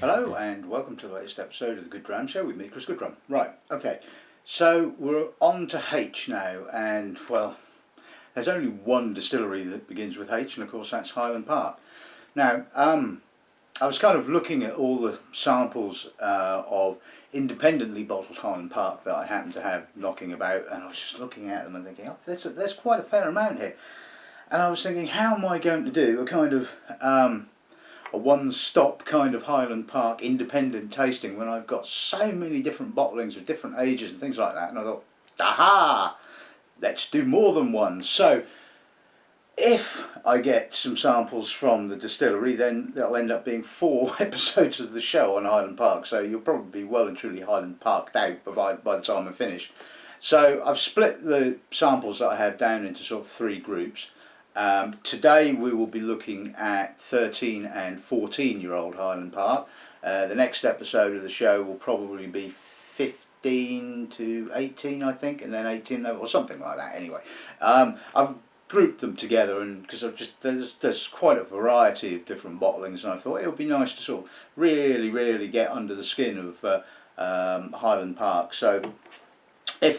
Hello and welcome to the latest episode of the Good Dram Show with me, Chris Goodrum. Right, okay, so we're on to H now, and well, there's only one distillery that begins with H, and of course that's Highland Park. Now, I was kind of looking at all the samples of independently bottled Highland Park that I happen to have knocking about, and I was just looking at them and thinking, oh, there's quite a fair amount here. And I was thinking, how am I going to do a kind of a one-stop kind of Highland Park independent tasting when I've got so many different bottlings of different ages and things like that? And I thought, aha, let's do more than one. So if I get some samples from the distillery, then that'll end up being 4 episodes of the show on Highland Park. So you'll probably be well and truly Highland Parked out by the time I finish. So I've split the samples that I have down into sort of 3 groups. Today we will be looking at 13 and 14-year-old Highland Park. The next episode of the show will probably be 15 to 18, I think, and then 18 or something like that. Anyway, I've grouped them together, and because there's quite a variety of different bottlings, and I thought it would be nice to sort of really get under the skin of Highland Park. So,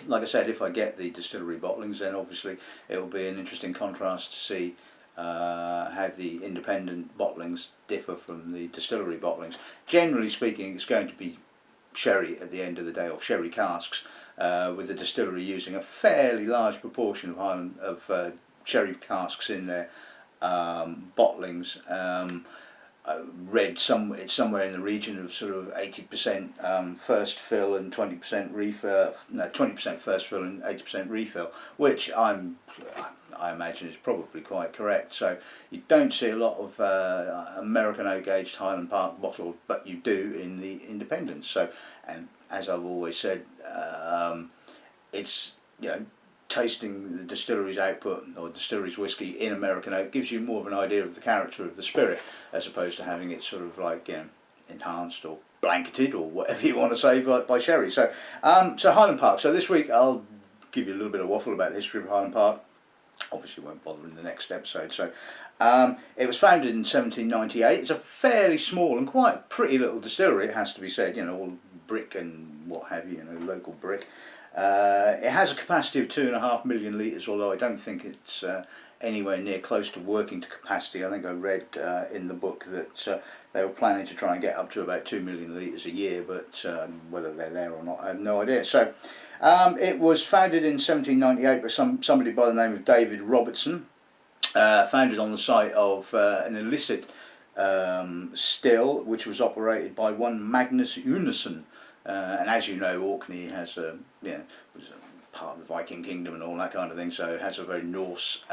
like I said, if I get the distillery bottlings, then obviously it will be an interesting contrast to see how the independent bottlings differ from the distillery bottlings. Generally speaking, it's going to be sherry at the end of the day, or sherry casks, with the distillery using a fairly large proportion of sherry casks in their bottlings. I read it's somewhere in the region of sort of 80% first fill and 20% refill. No, 20% first fill and 80% refill, which I imagine is probably quite correct. So you don't see a lot of American oak aged Highland Park bottled, but you do in the independents. So, and as I've always said, it's, you know, tasting the distillery's output or distillery's whiskey in American oak gives you more of an idea of the character of the spirit, as opposed to having it sort of like, you know, enhanced or blanketed or whatever you want to say by sherry. So Highland Park. So this week I'll give you a little bit of waffle about the history of Highland Park. Obviously won't bother in the next episode. So it was founded in 1798. It's a fairly small and quite pretty little distillery, it has to be said, you know, all brick and what have you, you know, local brick. It has a capacity of 2.5 million litres, although I don't think it's anywhere near close to working to capacity. I think I read in the book that they were planning to try and get up to about 2 million litres a year, but whether they're there or not, I have no idea. So it was founded in 1798 by somebody by the name of David Robertson, founded on the site of an illicit still, which was operated by one Magnus Unison. And as you know, Orkney has was a part of the Viking kingdom and all that kind of thing, so it has a very Norse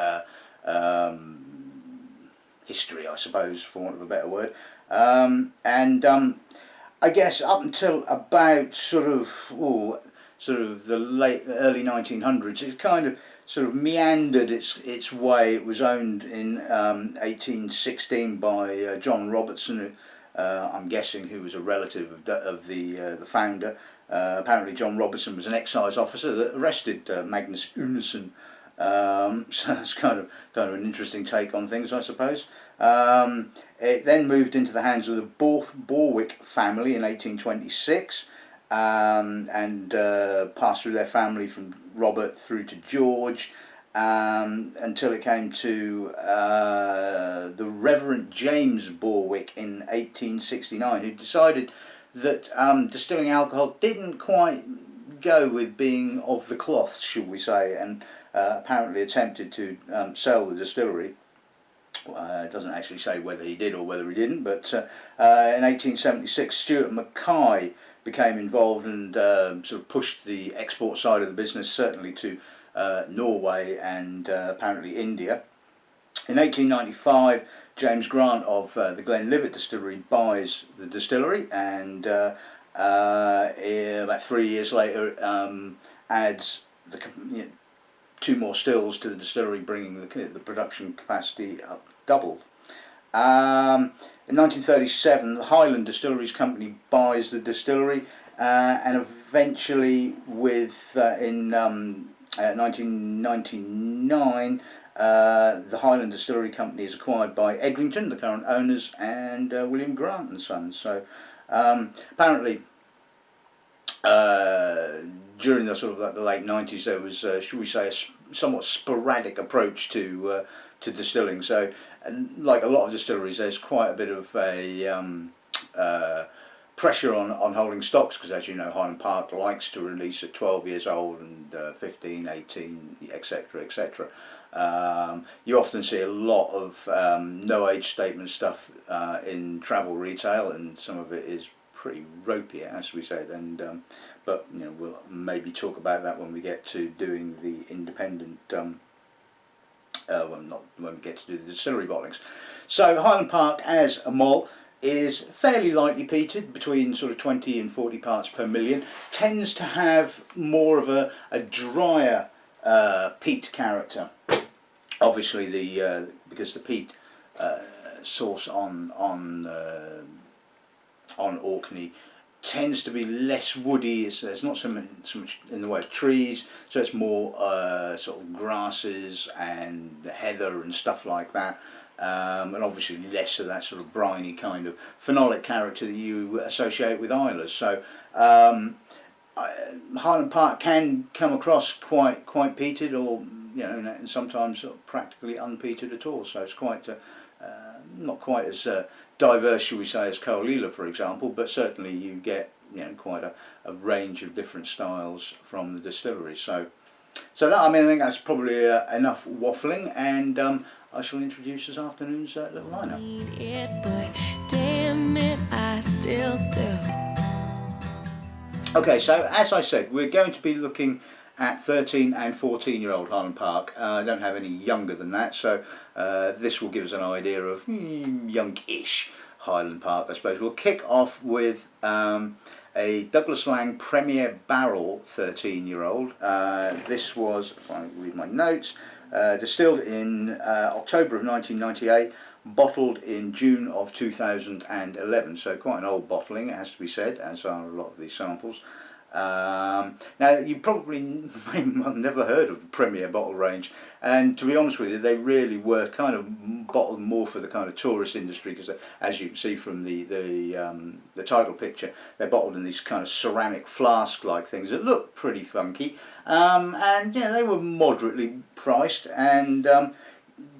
history, I suppose, for want of a better word. I guess up until about sort of the early 1900s, it kind of sort of meandered its way. It was owned in 1816 by John Robertson, I'm guessing who was a relative of the founder. Apparently John Robertson was an excise officer that arrested Magnus Unison. So that's kind of an interesting take on things, I suppose. It then moved into the hands of the Borwick family in 1826, and passed through their family from Robert through to George, until it came to the Reverend James Borwick in 1869, who decided that distilling alcohol didn't quite go with being of the cloth, shall we say, and apparently attempted to sell the distillery. It doesn't actually say whether he did or whether he didn't, but in 1876 Stuart Mackay became involved and sort of pushed the export side of the business, certainly to Norway and apparently India. In 1895, James Grant of the Glenlivet distillery buys the distillery, and about 3 years later adds 2 more stills to the distillery, bringing the production capacity up doubled. In 1937, the Highland Distilleries Company buys the distillery, and eventually in 1999 the Highland Distillery Company is acquired by Edrington, the current owners, and William Grant and Sons. So Apparently, during the sort of like the late 90s, there was, should we say, a somewhat sporadic approach to distilling. So, like a lot of distilleries, there's quite a bit of a pressure on holding stocks, because as you know, Highland Park likes to release at 12 years old and 15, 18, etc, etc. You often see a lot of no age statement stuff in travel retail, and some of it is pretty ropey, as we said, and but you know, we'll maybe talk about that when we get to doing the independent well, not when we get to do the distillery bottlings. So Highland Park as a malt is fairly lightly peated, between sort of 20 and 40 parts per million. Tends to have more of a drier peat character. Obviously, because the peat source on Orkney tends to be less woody. There's not so much in the way of trees, so it's more sort of grasses and heather and stuff like that. And obviously less of that sort of briny kind of phenolic character that you associate with Islers. So Highland Park can come across quite peated, or you know, and sometimes sort of practically unpeated at all. So it's quite not quite as diverse, shall we say, as Coalila, for example, but certainly you get, you know, quite a range of different styles from the distillery. So that, I mean, I think that's probably enough waffling, and I shall introduce this afternoon's little lineup. Okay, so as I said, we're going to be looking at 13 and 14-year-old Highland Park. I don't have any younger than that, so this will give us an idea of young-ish Highland Park, I suppose. We'll kick off with a Douglas Laing Premier Barrel 13-year-old. This was, if I read my notes, distilled in October of 1998, bottled in June of 2011. So quite an old bottling, it has to be said, as are a lot of these samples. Now, you probably may have never heard of the Premier bottle range, and to be honest with you, they really were kind of bottled more for the kind of tourist industry, because as you can see from the title picture, they're bottled in these kind of ceramic flask like things that look pretty funky, and yeah, they were moderately priced, and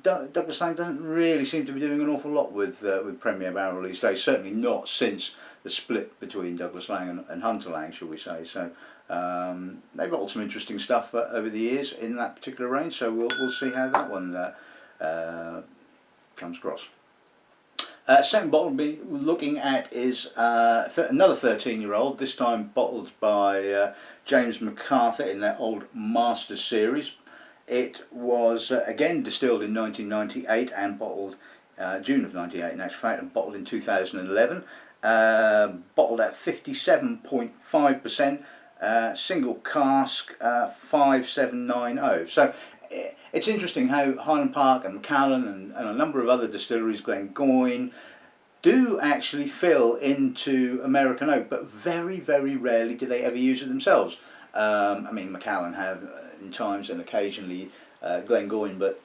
Douglas Laing doesn't really seem to be doing an awful lot with Premier Barrel these days, certainly not since the split between Douglas Laing and Hunter Laing, shall we say. So they've bottled some interesting stuff over the years in that particular range, so we'll see how that one comes across. Second bottle we'll be looking at is another 13-year-old, this time bottled by James MacArthur in their Old Master series. It was again distilled in 1998 and bottled June of 98 in actual fact, and bottled in 2011. Bottled at 57.5%, single cask, 5790. So it's interesting how Highland Park and Macallan and a number of other distilleries, Glengoyne, do actually fill into American oak, but very, very rarely do they ever use it themselves. I mean, Macallan have in times and occasionally Glengoyne, but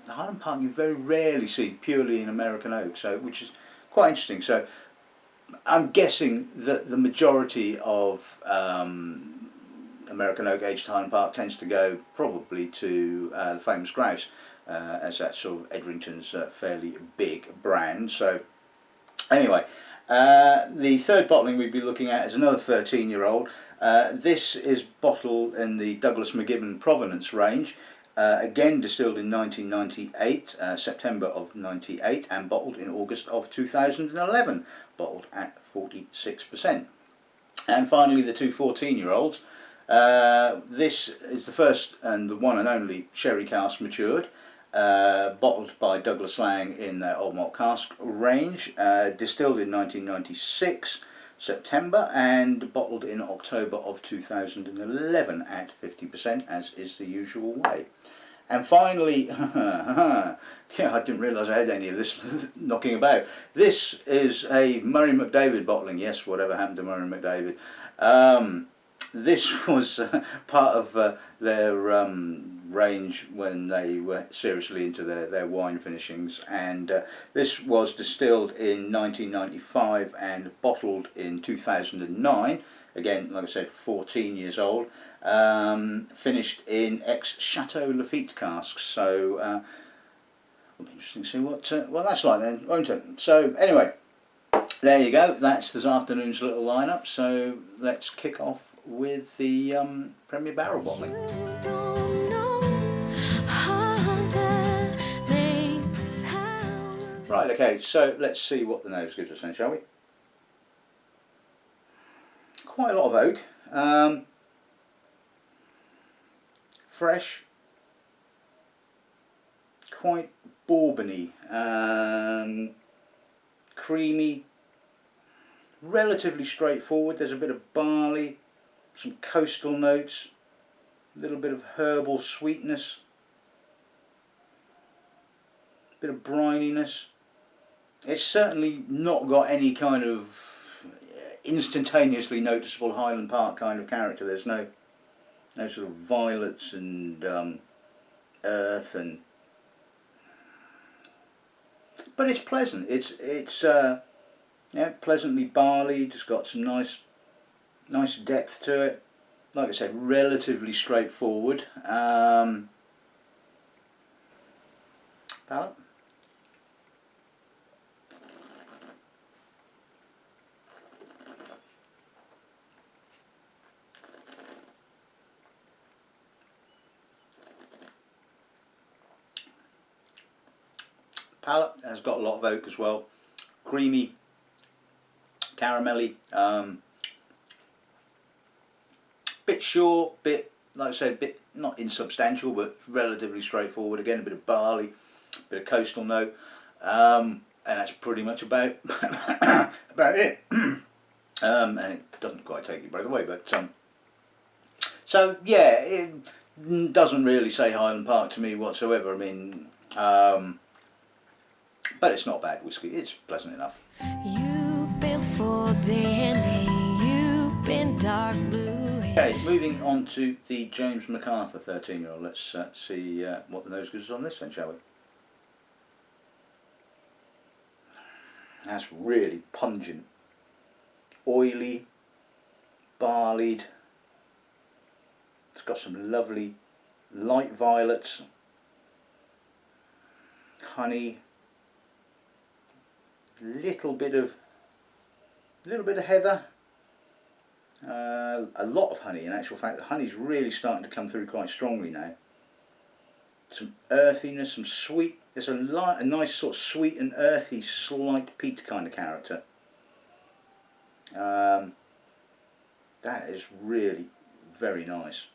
Highland Park you very rarely see purely in American oak, so which is quite interesting. So I'm guessing that the majority of American oak aged Highland Park tends to go probably to the famous grouse, as that's sort of Edrington's fairly big brand. So anyway, the third bottling we'd be looking at is another 13-year-old. This is bottled in the Douglas McGibbon Provenance range, again distilled in 1998, September of 98, and bottled in August of 2011, bottled at 46%. And finally the two 14-year-olds. This is the first and the one and only sherry cask matured, bottled by Douglas Laing in their Old Malt Cask range, distilled in 1996, September, and bottled in October of 2011 at 50%, as is the usual way. And finally, yeah, I didn't realise I had any of this knocking about. This is a Murray McDavid bottling. Yes, whatever happened to Murray McDavid? This was part of their range when they were seriously into their wine finishings, and this was distilled in 1995 and bottled in 2009. Again, like I said, 14 years old. Finished in ex-Chateau Lafite casks, so it'll be interesting to see what that's like then, won't it? So anyway, there you go, that's this afternoon's little lineup, so let's kick off with the Premier Barrel bottling. Right, okay, so let's see what the nose gives us then, shall we? Quite a lot of oak. Fresh, quite bourbony, creamy, relatively straightforward. There's a bit of barley, some coastal notes, a little bit of herbal sweetness, a bit of brininess. It's certainly not got any kind of instantaneously noticeable Highland Park kind of character. There's no sort of violets and earth, and but it's pleasant. It's yeah, pleasantly barley. Just got some nice depth to it. Like I said, relatively straightforward. Palate. Palate has got a lot of oak as well. Creamy, caramelly, bit short, bit, like I said, bit not insubstantial, but relatively straightforward. Again, a bit of barley, a bit of coastal note, and that's pretty much about about it. And it doesn't quite take your breath away, but so yeah, it doesn't really say Highland Park to me whatsoever. I mean, but it's not bad whiskey. It's pleasant enough. You've been full DNA, you've been dark blue. Okay, moving on to the James MacArthur 13-year-old. Let's see what the nose gives us on this then, shall we? That's really pungent, oily, barleyed. It's got some lovely light violets, honey, little bit of heather, a lot of honey. In actual fact, the honey's really starting to come through quite strongly now. Some earthiness, some sweet. There's a nice sort of sweet and earthy, slight peat kind of character. That is really very nice.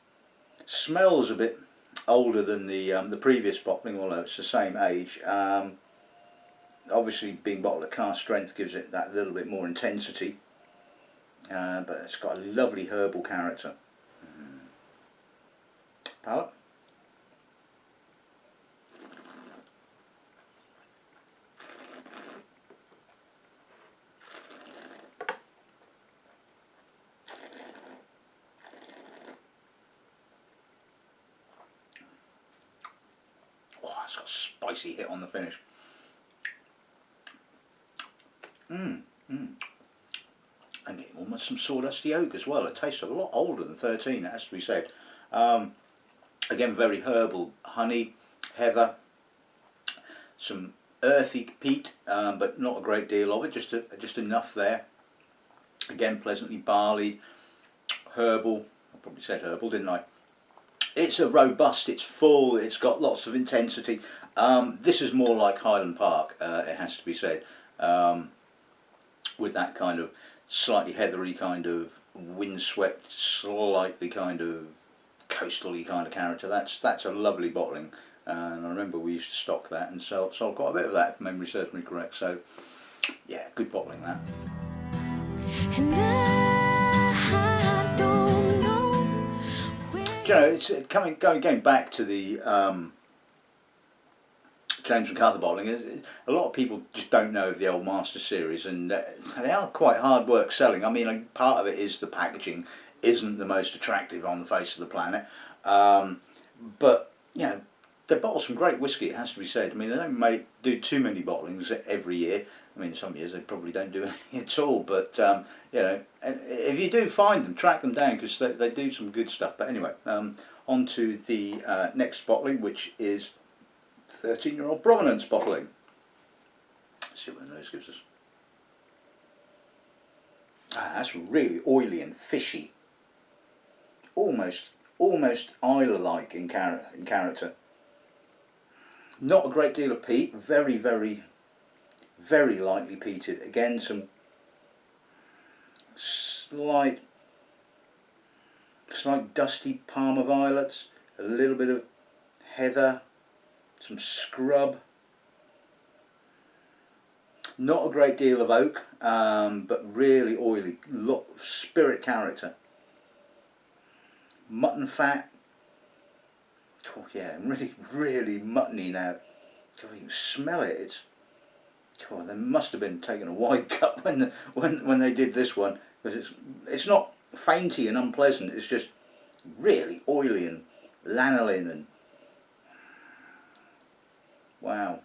Smells a bit older than the previous bottling, although it's the same age. Obviously, being bottled at cask strength gives it that little bit more intensity, but it's got a lovely herbal character. Palate. Oh, it's got a spicy hit on the finish. And getting almost some sawdusty oak as well. It tastes a lot older than 13, it has to be said. Again, very herbal, honey, heather, some earthy peat, but not a great deal of it, just enough there. Again, pleasantly barley, herbal. I probably said herbal, didn't I? It's a robust, it's full, it's got lots of intensity. This is more like Highland Park, it has to be said. With that kind of slightly heathery kind of windswept, slightly kind of coastal-y kind of character. That's a lovely bottling, and I remember we used to stock that and sold quite a bit of that, if memory serves me correct. So yeah, good bottling that. And I don't know where... Do you know, it's going back to the James MacArthur bottling. A lot of people just don't know of the Old Master series, and they are quite hard work selling. I mean, part of it is the packaging isn't the most attractive on the face of the planet, but you know, they bottle some great whiskey, it has to be said. I mean, they don't do too many bottlings every year. I mean, some years they probably don't do any at all, but you know, if you do find them, track them down, because they do some good stuff. But anyway, on to the next bottling, which is 13-year-old Provenance bottling. Let's see what the nose gives us. Ah, that's really oily and fishy. Almost Isla-like in character. Not a great deal of peat. Very, very, very lightly peated. Again, some slight dusty Parma violets. A little bit of heather. Some scrub. Not a great deal of oak, but really oily. Lot of spirit character. Mutton fat. Oh yeah, really, really muttony now. God, you can smell it. It's, God, they must have been taking a wide cut when they did this one, because it's not fainty and unpleasant. It's just really oily and lanolin and wow.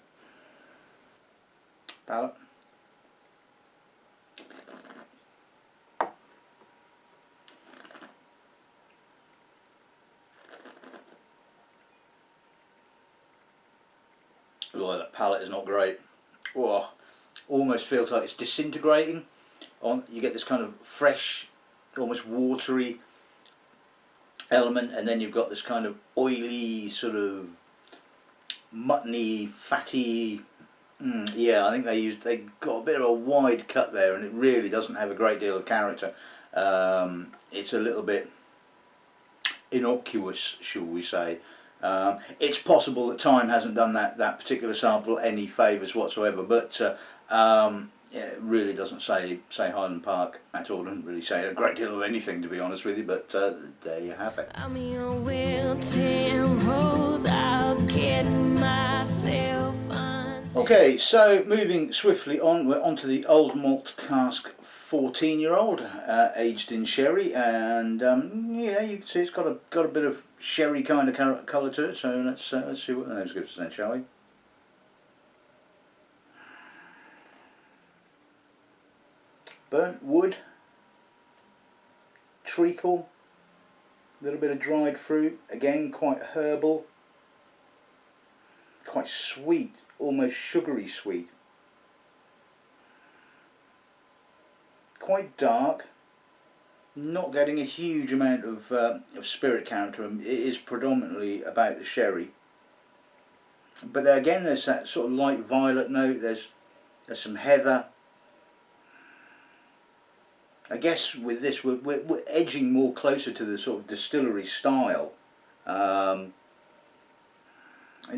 Palate. Oh, that palate is not great. Oh, almost feels like it's disintegrating. You get this kind of fresh, almost watery element, and then you've got this kind of oily, sort of muttony, fatty. Yeah, I think they got a bit of a wide cut there, and it really doesn't have a great deal of character. It's a little bit innocuous, shall we say. It's possible that time hasn't done that particular sample any favours whatsoever, but yeah, it really doesn't say Highland Park at all. It doesn't really say a great deal of anything, to be honest with you, but there you have it. I'm your wilting rose, I'll get myself until... Okay, so moving swiftly on, we're on to the Old Malt Cask 14-year-old, aged in sherry, and yeah, you can see it's got a bit of sherry kind of colour to it. So let's see what the nose gives us then, shall we? Burnt wood, treacle, a little bit of dried fruit, again quite herbal, quite sweet, almost sugary sweet, quite dark, not getting a huge amount of spirit character. It is predominantly about the sherry, but there again there's that sort of light violet note, there's some heather. I guess with this we're edging more closer to the sort of distillery style, and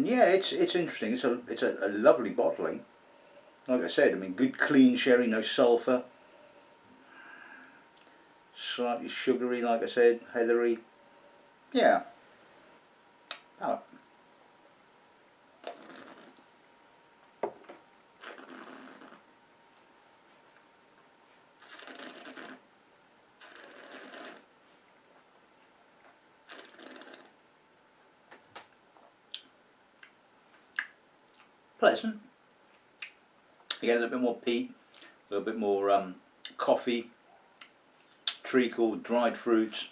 yeah, it's interesting. It's a lovely bottling. Like I said, I mean, good clean sherry, no sulphur. Slightly sugary, like I said, heathery. Yeah. Palate. Pleasant. Again, a little bit more peat, a little bit more coffee, treacle, dried fruits.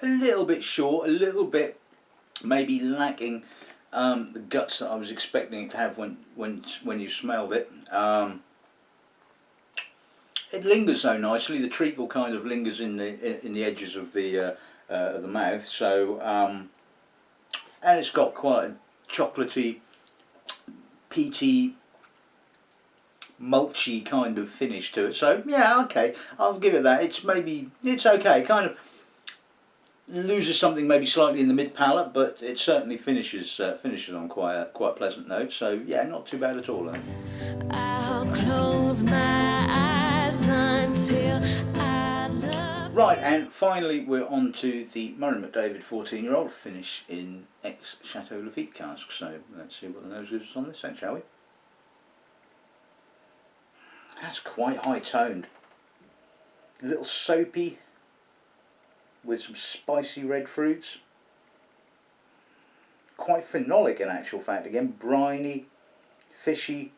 A little bit short, a little bit maybe lacking the guts that I was expecting it to have when you smelled it. It lingers so nicely. The treacle kind of lingers in the edges of the mouth. So and it's got quite a chocolatey, peaty, mulchy kind of finish to it. So yeah, okay, I'll give it that. It's okay. It kind of loses something maybe slightly in the mid palate, but it certainly finishes on quite a pleasant note. So yeah, not too bad at all. I think. I'll close my eyes until I love. Right, and finally we're on to the Murray McDavid 14-year-old, finish in ex-Chateau Lafite cask. So let's see what the nose is on this then, shall we? That's quite high toned. A little soapy, with some spicy red fruits. quite phenolic in actual fact. Again, briny, fishy,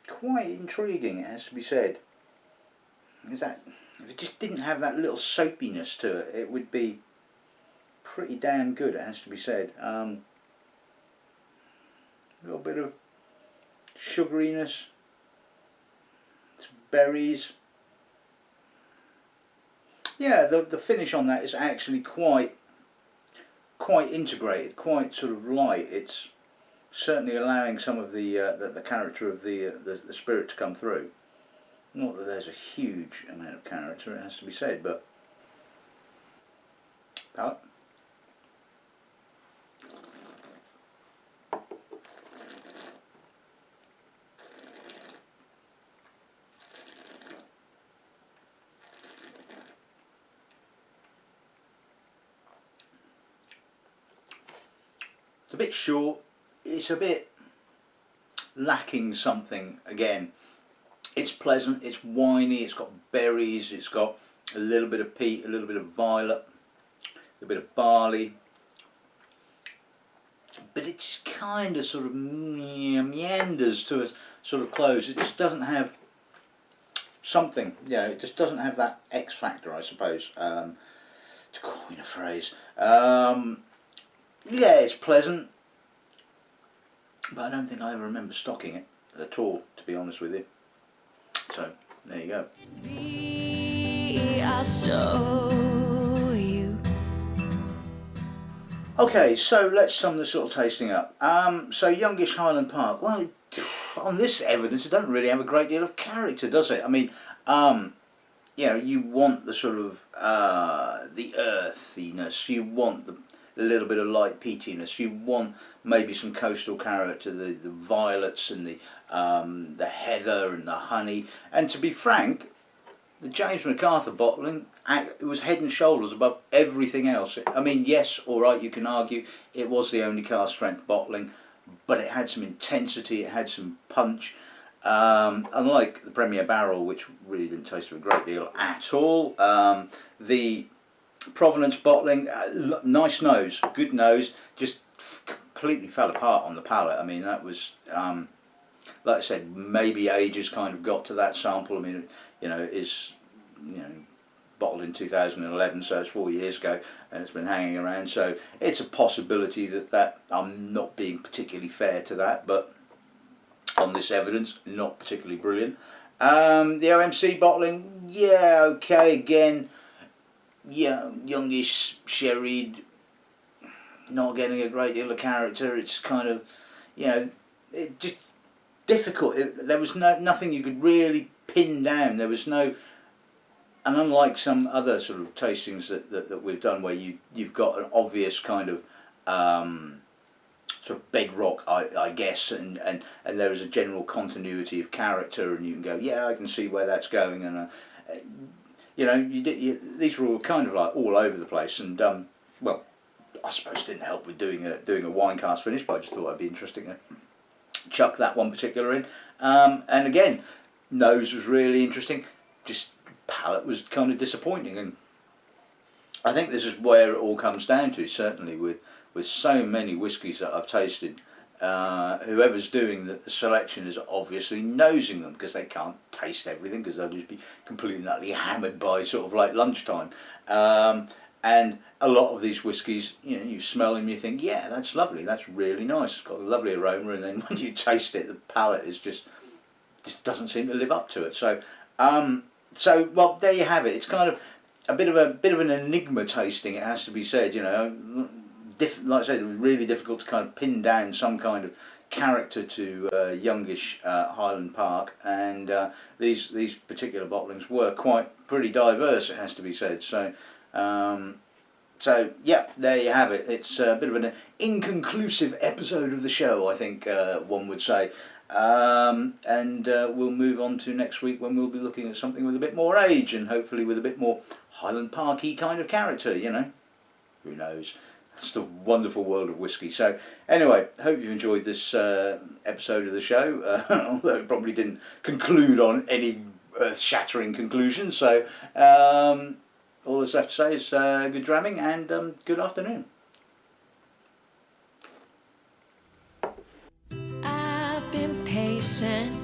quite intriguing, it has to be said. Is that if it just didn't have that little soapiness to it, it would be pretty damn good, it has to be said. A little bit of sugariness, some berries. Yeah, the finish on that is actually quite integrated, quite sort of light. It's certainly allowing some of the character of the spirit to come through. Not that there's a huge amount of character, it has to be said, but palate. It's a bit short, it's a bit lacking something again. It's pleasant, it's winey, it's got berries, it's got a little bit of peat, a little bit of violet, a bit of barley, but it just kind of sort of meanders to a sort of close. It just doesn't have something, it just doesn't have that X factor, I suppose, to coin a phrase. Yeah, it's pleasant, but I don't think I ever remember stocking it at all, to be honest with you. So, there you go. I'll show you. Okay, so let's sum this little tasting up. So youngish Highland Park. Well, on this evidence, it doesn't really have a great deal of character, does it? I mean, you want the sort of the earthiness. You want a little bit of light peatiness. You want maybe some coastal character, the violets and the heather and the honey. And to be frank, the James MacArthur bottling, it was head and shoulders above everything else. I mean, yes, all right, you can argue it was the only cask strength bottling, but it had some intensity, it had some punch. Unlike the Premier Barrel, which really didn't taste of a great deal at all, the Provenance bottling, nice nose, good nose, just completely fell apart on the palate. I mean, that was, like I said, maybe age has kind of got to that sample. I mean, it is, bottled in 2011, so it's 4 years ago, and it's been hanging around. So it's a possibility that I'm not being particularly fair to that, but on this evidence, not particularly brilliant. The OMC bottling, yeah, okay, again. Yeah, youngish, sherried, not getting a great deal of character. It's kind of, it just difficult. There was nothing you could really pin down. There was no, and unlike some other sort of tastings that we've done, where you've got an obvious kind of sort of bedrock, I guess, and there is a general continuity of character, and you can go, yeah, I can see where that's going, and. These were all kind of like all over the place, and well, I suppose it didn't help with doing a wine cast finish, but I just thought it'd be interesting to chuck that one particular in. And again, nose was really interesting, just palate was kind of disappointing, and I think this is where it all comes down to, certainly with so many whiskies that I've tasted. Whoever's doing the selection is obviously nosing them, because they can't taste everything, because they'll just be completely and utterly hammered by sort of like lunchtime. And a lot of these whiskies, you smell them and you think, yeah, that's lovely, that's really nice, it's got a lovely aroma, and then when you taste it, the palate is just doesn't seem to live up to it. So well, there you have it. It's kind of a bit of an enigma tasting, it has to be said. Like I said, it was really difficult to kind of pin down some kind of character to youngish Highland Park, and these particular bottlings were pretty diverse, it has to be said. So yeah, there you have it. It's a bit of an inconclusive episode of the show, I think one would say. And we'll move on to next week, when we'll be looking at something with a bit more age, and hopefully with a bit more Highland Parky kind of character. Who knows? It's the wonderful world of whiskey. So anyway, hope you enjoyed this episode of the show, although it probably didn't conclude on any earth-shattering conclusion. So all that's left to say is good dramming and good afternoon. I've been patient